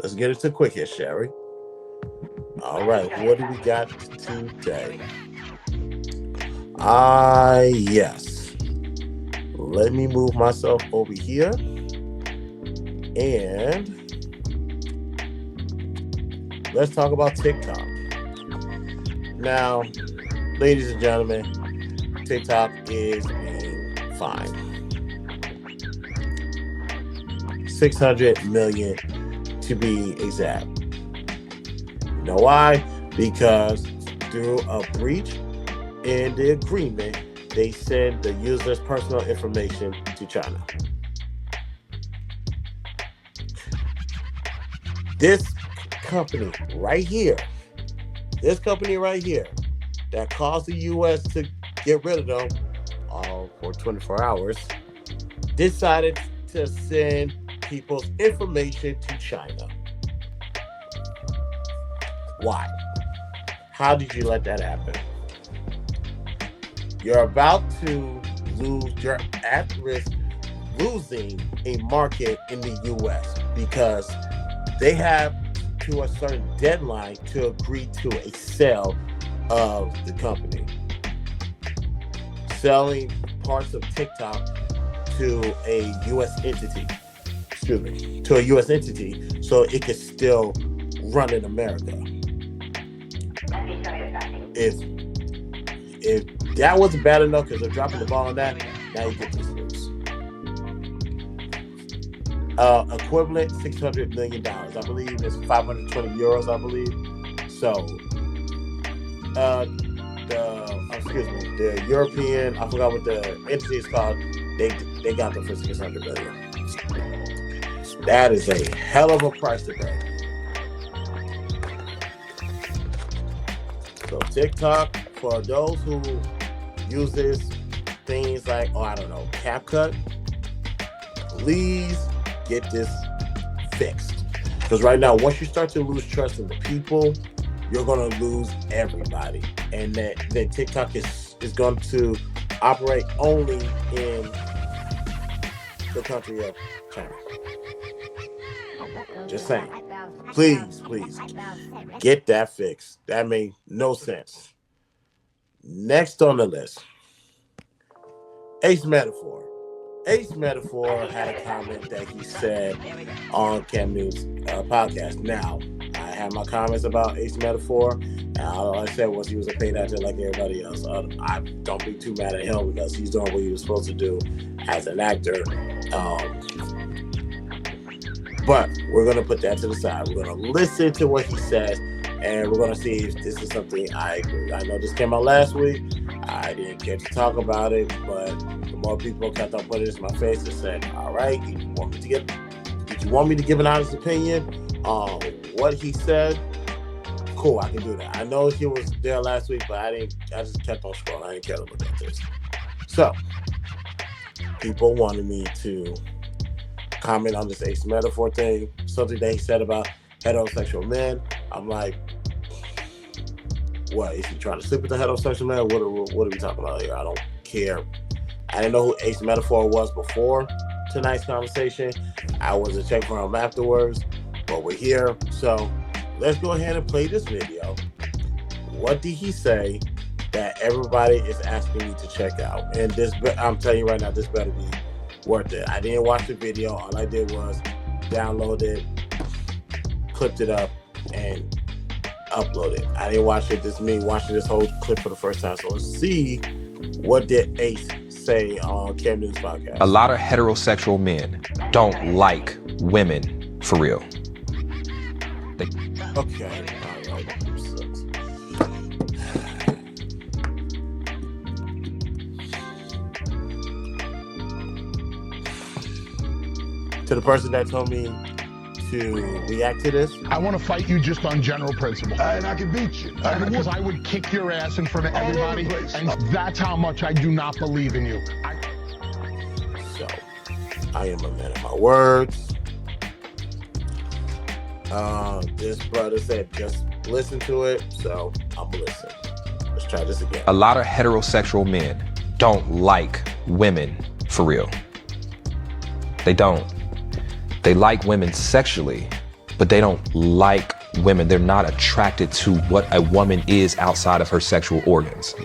Let's get into quick hit, Sherry. All right, what do we got today? Yes. Let me move myself over here. And let's talk about TikTok. Now, ladies and gentlemen, TikTok is being fined. 600 million to be exact. You know why? Because through a breach in the agreement, they send the user's personal information to China. This company right here, that caused the U.S. to get rid of them all for 24 hours, decided to send people's information to China. Why? How did you let that happen? You're about to lose, you're at risk losing a market in the U.S. because they have to a certain deadline to agree to a sale of the company. Selling parts of TikTok to a U.S. entity, so it can still run in America. If that wasn't bad enough because they're dropping the ball on that, now you get this news. Equivalent $600 million. I believe it's 520 euros, I believe. So, the European, I forgot what the entity is called, they got them for 600 million. That is a hell of a price to pay. So TikTok, for those who uses things like, CapCut, please get this fixed. Because right now, once you start to lose trust in the people, you're going to lose everybody. And that TikTok is going to operate only in the country of China. Just saying. Please get that fixed. That made no sense. Next on the list, Ace Metaphor. Ace Metaphor had a comment that he said on Cam News podcast. Now, I have my comments about Ace Metaphor, and all I said was he was a paid actor like everybody else. I don't be too mad at him because he's doing what he was supposed to do as an actor. But we're going to put that to the side. We're going to listen to what he says, and we're going to see if this is something I agree. I know this came out last week. I didn't get to talk about it, but the more people kept on putting this in my face and said, all right, did you want me to give an honest opinion on what he said? Cool, I can do that. I know he was there last week, but I just kept on scrolling. I didn't care to look at this. So, people wanted me to comment on this Ace Metaphor thing, something that he said about heterosexual men. I'm like, what? Is he trying to sleep with the heterosexual man? What are we talking about here? I don't care. I didn't know who Ace Metaphor was before tonight's conversation. I wasn't checking for him afterwards, but we're here. So let's go ahead and play this video. What did he say that everybody is asking me to check out? And this, I'm telling you right now, this better be worth it. I didn't watch the video. All I did was download it, clipped it up, and upload it. I didn't watch it. This is me watching this whole clip for the first time. So let's see what did Ace say on Cam News podcast. A lot of heterosexual men don't like women for real. Okay. All right. To the person that told me to react to this, I want to fight you just on general principle. And I can beat you. Because I would kick your ass in front of everybody, and that's how much I do not believe in you. So, I am a man of my words. This brother said just listen to it, so I'm gonna listen. Let's try this again. A lot of heterosexual men don't like women for real. They don't. They like women sexually, but they don't like women. They're not attracted to what a woman is outside of her sexual organs.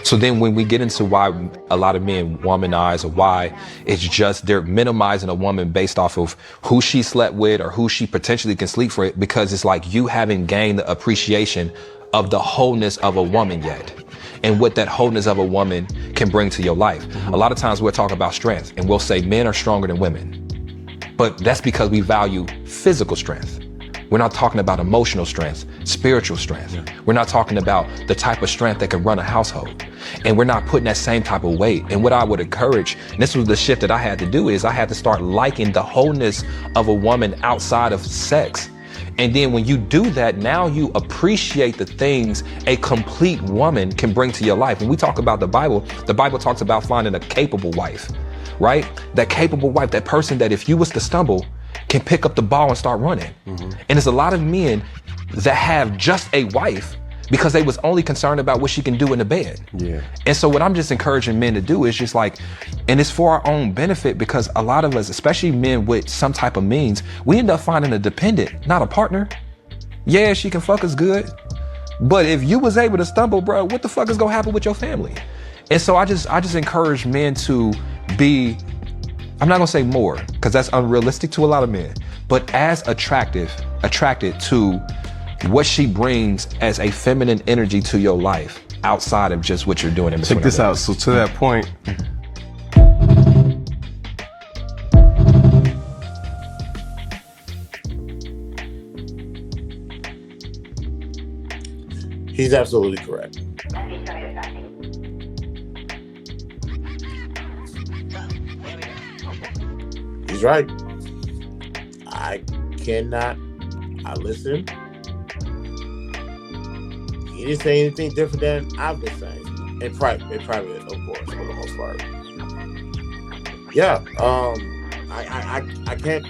So then when we get into why a lot of men womanize, or why it's just they're minimizing a woman based off of who she slept with or who she potentially can sleep for, because it's like you haven't gained the appreciation of the wholeness of a woman yet, and what that wholeness of a woman can bring to your life. A lot of times we'll talk about strength and we'll say men are stronger than women, but that's because we value physical strength. We're not talking about emotional strength, spiritual strength. We're not talking about the type of strength that can run a household. And we're not putting that same type of weight. And what I would encourage, and this was the shift that I had to do, is I had to start liking the wholeness of a woman outside of sex. And then when you do that, now you appreciate the things a complete woman can bring to your life. When we talk about the Bible talks about finding a capable wife, right? That capable wife, that person that if you was to stumble, can pick up the ball and start running. And there's a lot of men that have just a wife because they was only concerned about what she can do in the bed. Yeah. And so what I'm just encouraging men to do is just like, and it's for our own benefit, because a lot of us, especially men with some type of means, we end up finding a dependent, not a partner. Yeah, she can fuck us good, but if you was able to stumble, bro, what the fuck is gonna happen with your family? And so I just encourage men to be, I'm not gonna say more, because that's unrealistic to a lot of men, but as attracted to what she brings as a feminine energy to your life outside of just what you're doing in between. Check this out. So to that point, He's absolutely correct. He's right. I listened. He didn't say anything different than I've been saying. In private, of course, for the most part. Yeah. I can't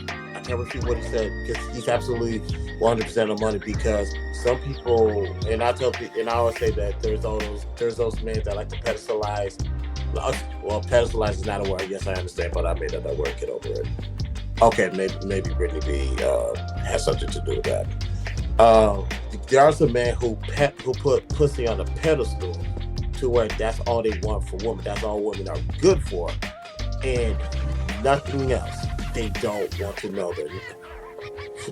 refute what he said, because he's absolutely 100% of money, because some people, and I always say that there's those men that like to pedestalize. Well, pedestalize is not a word. Yes, I understand, but I made up that word. Get over it. Okay, maybe Brittany B has something to do with that. There are some men who put pussy on a pedestal to where that's all they want for women. That's all women are good for, and nothing else. They don't want to know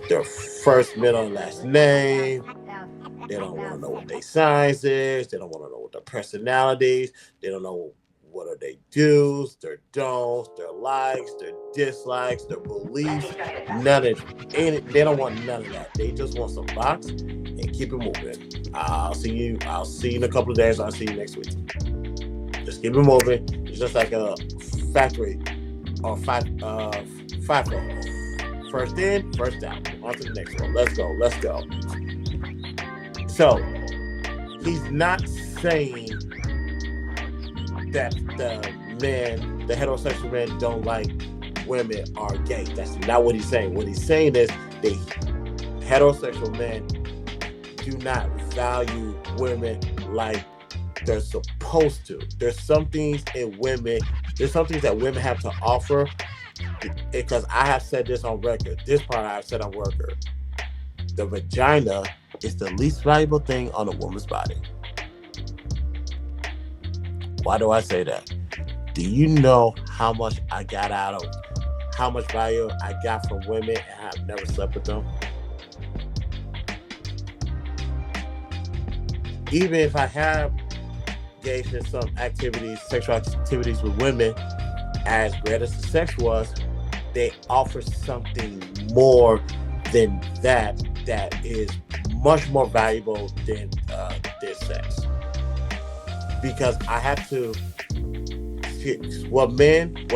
their first, middle, and last name. They don't want to know what their size is. They don't want to know what their personalities. They don't know what are their do's, their don'ts, their likes, their dislikes, their beliefs. None of it. They don't want none of that. They just want some box and keep it moving. I'll see you in a couple of days. I'll see you next week. Just keep it moving. It's just like a factory or FIFO. First in, first out. On to the next one. Let's go. So he's not saying that the heterosexual men don't like women are gay. That's not what he's saying. What he's saying is the heterosexual men do not value women like they're supposed to. There's some things that women have to offer, because I have said this on record. This part I have said on record. The vagina is the least valuable thing on a woman's body. Why do I say that? Do you know how much value I got from women and I've never slept with them? Even if I have engaged in some sexual activities with women, as great as the sex was, they offer something more than that is much more valuable than their sex. Because I have to, what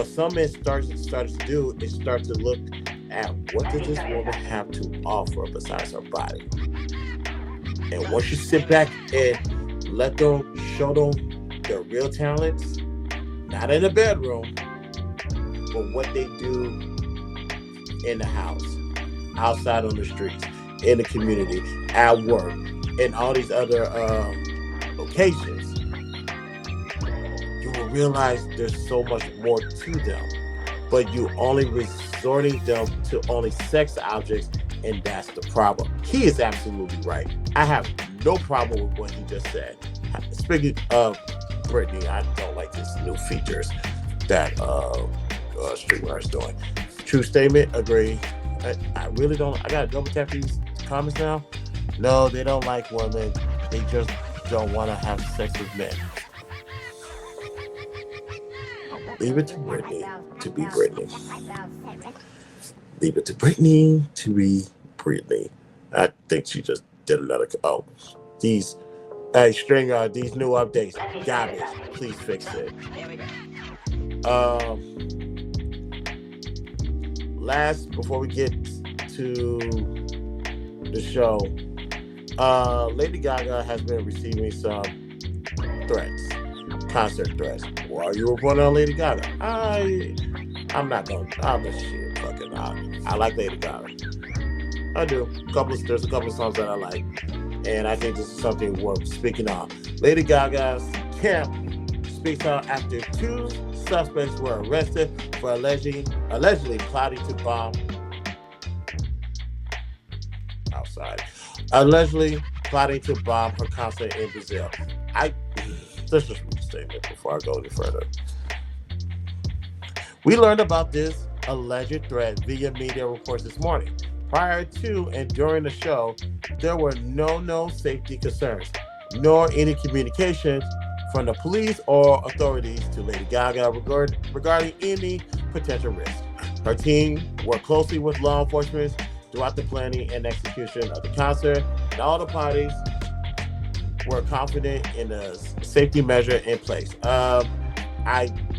some men start to do is start to look at what does this woman have to offer besides her body. And once you sit back and let them show them their real talents, not in the bedroom, but what they do in the house, outside on the streets, in the community, at work, and all these other locations, you will realize there's so much more to them. But you only resorting them to only sex objects And that's the problem. He is absolutely right. I have no problem with what he just said. Speaking of Britney, I don't like these new features that Streetwear is doing. True statement, agree. I really don't. I gotta double tap these comments now. No, they don't like women. They just don't want to have sex with men. Leave it to Britney to be Britney. Leave it to Britney to be Britney. I think she just did another. Oh, these Stringer, these new updates, garbage. Please fix it. Last, before we get to the show, Lady Gaga has been receiving some threats, concert threats. Why are you reporting on Lady Gaga? I'm not going to. I'm just shit. Fucking I like Lady Gaga. I do. There's a couple of songs that I like. And I think this is something worth speaking on. Lady Gaga's camp speaks out after 2 suspects were arrested for allegedly plotting to bomb outside. Allegedly plotting to bomb her concert in Brazil. Let's just read the statement before I go any further. We learned about this alleged threat via media reports this morning. Prior to and during the show, there were no safety concerns, nor any communications from the police or authorities to Lady Gaga regarding any potential risk. Her team worked closely with law enforcement throughout the planning and execution of the concert, and all the parties were confident in the safety measure in place.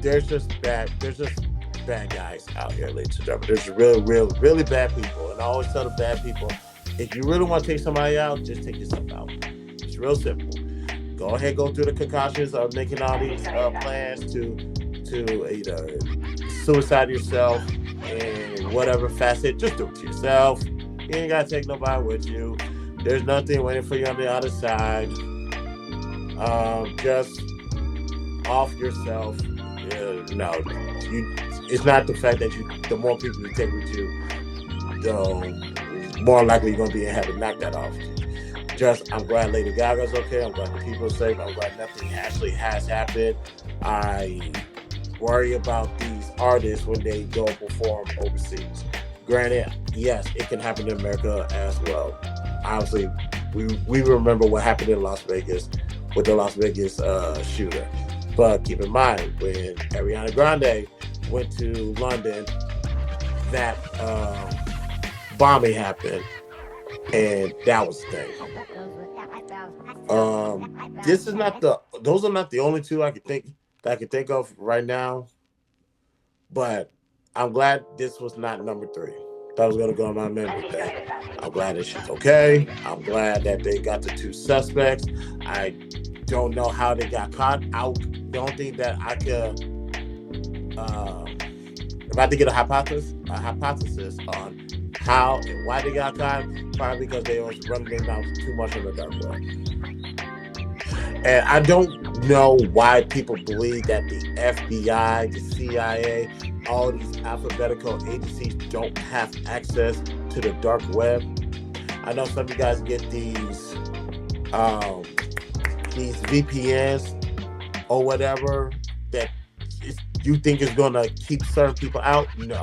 There's just bad guys out here, ladies and gentlemen. There's really bad people. And I always tell the bad people, if you really want to take somebody out, just take yourself out. It's real simple. Go ahead, go through the concoctions of making all these plans to either suicide yourself in whatever facet. Just do it to yourself. You ain't got to take nobody with you. There's nothing waiting for you on the other side. Just off yourself. It's not the fact that the more people you take with you, the more likely you're going to be in heaven. Knock that off. I'm glad Lady Gaga's okay. I'm glad the people are safe. I'm glad nothing actually has happened. I worry about these artists when they go perform overseas. Granted, yes, it can happen in America as well. Obviously, we remember what happened in Las Vegas with the Las Vegas shooter. But keep in mind, when Ariana Grande went to London, that bombing happened, and that was the thing. Those are not the only 2 I can think of right now. But I'm glad this was not number 3. That was gonna go on my memory thing. I'm glad that she's okay. I'm glad that they got the 2 suspects. I don't know how they got caught. I don't think that I could. If I had to get a hypothesis on how and why they got caught, probably because they was running their mouth too much on the dark web. And I don't know why people believe that the FBI, the CIA, all these alphabetical agencies don't have access to the dark web. I know some of you guys get these VPNs or whatever that you think is going to keep certain people out. No.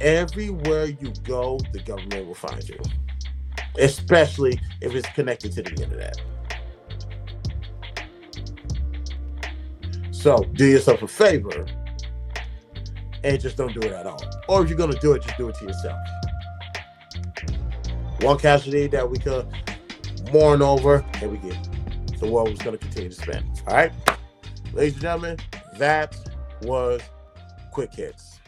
Everywhere you go, the government will find you, especially if it's connected to the internet. So do yourself a favor and just don't do it at all. Or if you're going to do it, just do it to yourself. One casualty that we could mourn over, and the world was going to continue to spin. All right, ladies and gentlemen, that was Quick Hits.